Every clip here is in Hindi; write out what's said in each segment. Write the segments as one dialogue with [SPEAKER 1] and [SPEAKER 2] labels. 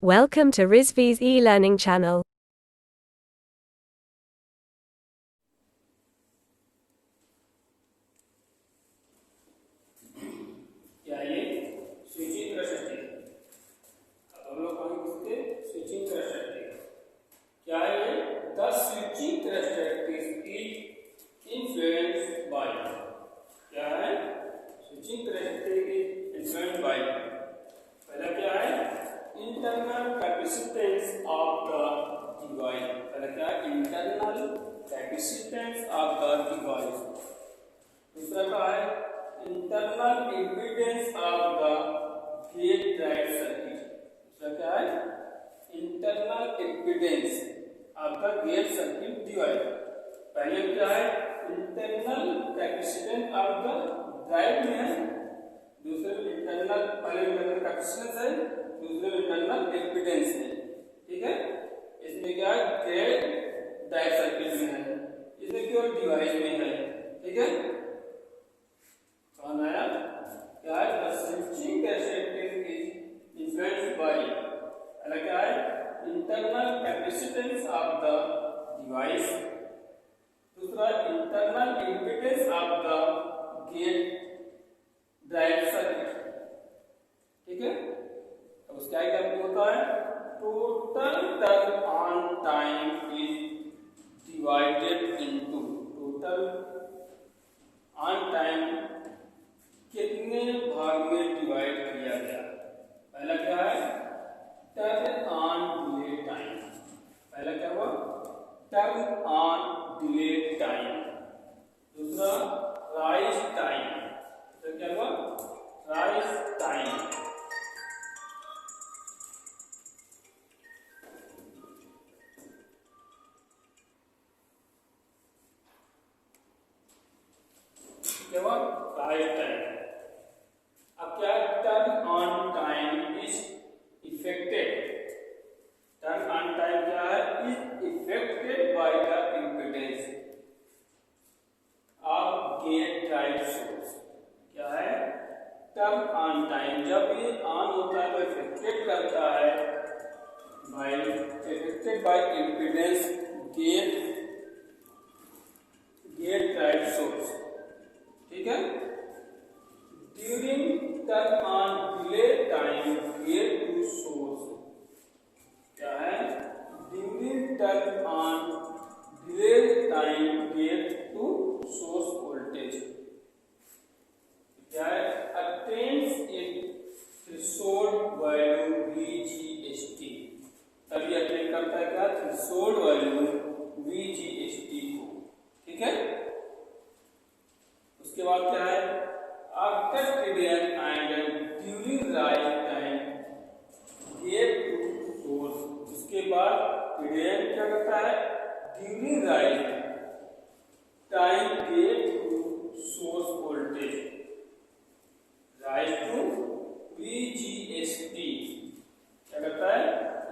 [SPEAKER 1] Welcome to Rizvi's e-learning channel.
[SPEAKER 2] क्या ये स्विचिंग षष्ठी। अब हम लोग कहाँ पूछते स्विचिंग षष्ठी। क्या ये द स्विचिंग षष्ठी इज इन्फ्लुएंस्ड बाय। क्या है स्विचिंग षष्ठी इज इन्फ्लुएंस्ड बाय। पहला क्या है internal capacitance of the device. पहला क्या है internal capacitance of the device. दूसरा क्या है internal impedance of the gate drive circuit. दूसरा क्या है internal impedance of the gate circuit device. पहले क्या है internal capacitance of the drive में है, दूसरे में इंटरनल पहले इंटरनल कैपेसिटेंस है, दूसरे में इंटरनल इम्पीडेंस है। ठीक है, इसमें क्या है गेट ड्राइव सर्किट में है, इसमें केवल डिवाइस में है। ठीक है, आया क्या है the switching capacitance is influenced by. अलग क्या है internal capacitance of the device. दूसरा internal impedance of the gate drive circuit. ठीक है, अब उसका क्या होता है total turn on time is divided into. Total on time कितने भाग में डिवाइड किया गया। पहला क्या है टर्न ऑन डिले टाइम। पहला क्या हुआ टर्न ऑन डिले टाइम। दूसरा राइज टाइम। तो क्या हुआ राइज टाइम। क्या हुआ राइज टाइम। अब क्या turn on time is effected. Turn on time क्या है is effected by the impedance of gate drive source. क्या है टर्न ऑन टाइम जब ये ऑन होता है तो इफेक्टेड करता है by affected by impedance gate drive source. ठीक है, during turn on delay time gate to source. क्या है during turn on delay time gate to source voltage. क्या है attains it threshold value VGST। तभी अटेन करता है क्या थ्रेशोल्ड वैल्यू VGST को। ठीक है, उसके बाद क्या है after TDN and during rise time gate to source. उसके बाद TDN क्या करता है during rise time gate to source voltage rise to VGST। क्या करता है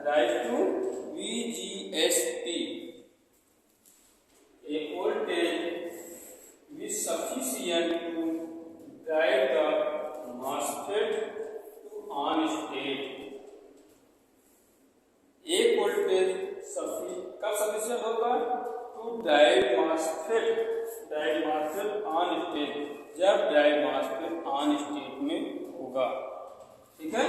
[SPEAKER 2] rise to VGST। A voltage is sufficient to drive the MOSFET to on state। एक वोल्टेज कब सफिशिएंट होगा to drive MOSFET on state, जब ड्राइव MOSFET ऑन स्टेट में होगा। ठीक है,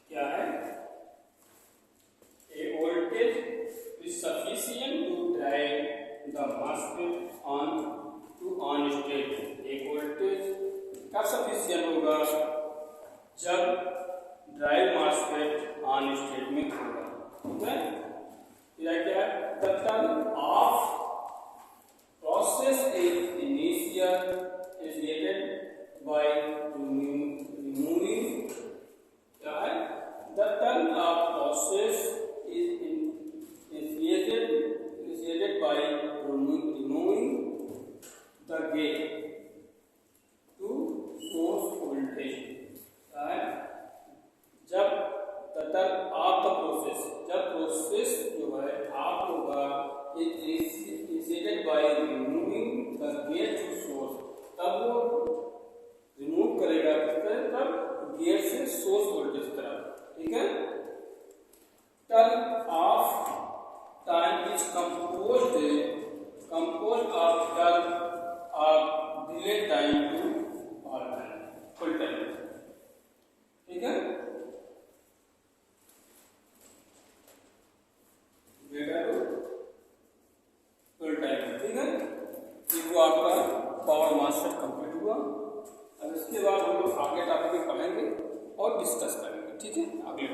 [SPEAKER 2] क्या है a voltage is sufficient to drive the MOSFET on state। एक वोल्टेज कब सफिशिएंट होगा जब ड्राइव MOSFET ऑन स्टेट में होगा। ठीक है, यह क्या है the turn off process is initiated by removing. क्या है the turn off process is initiated by removing the gate to source voltage। जब the turn off the process, जब प्रोसेस जो है ऑफ होगा इज डिस्कस करेंगे, ठीक है, अगले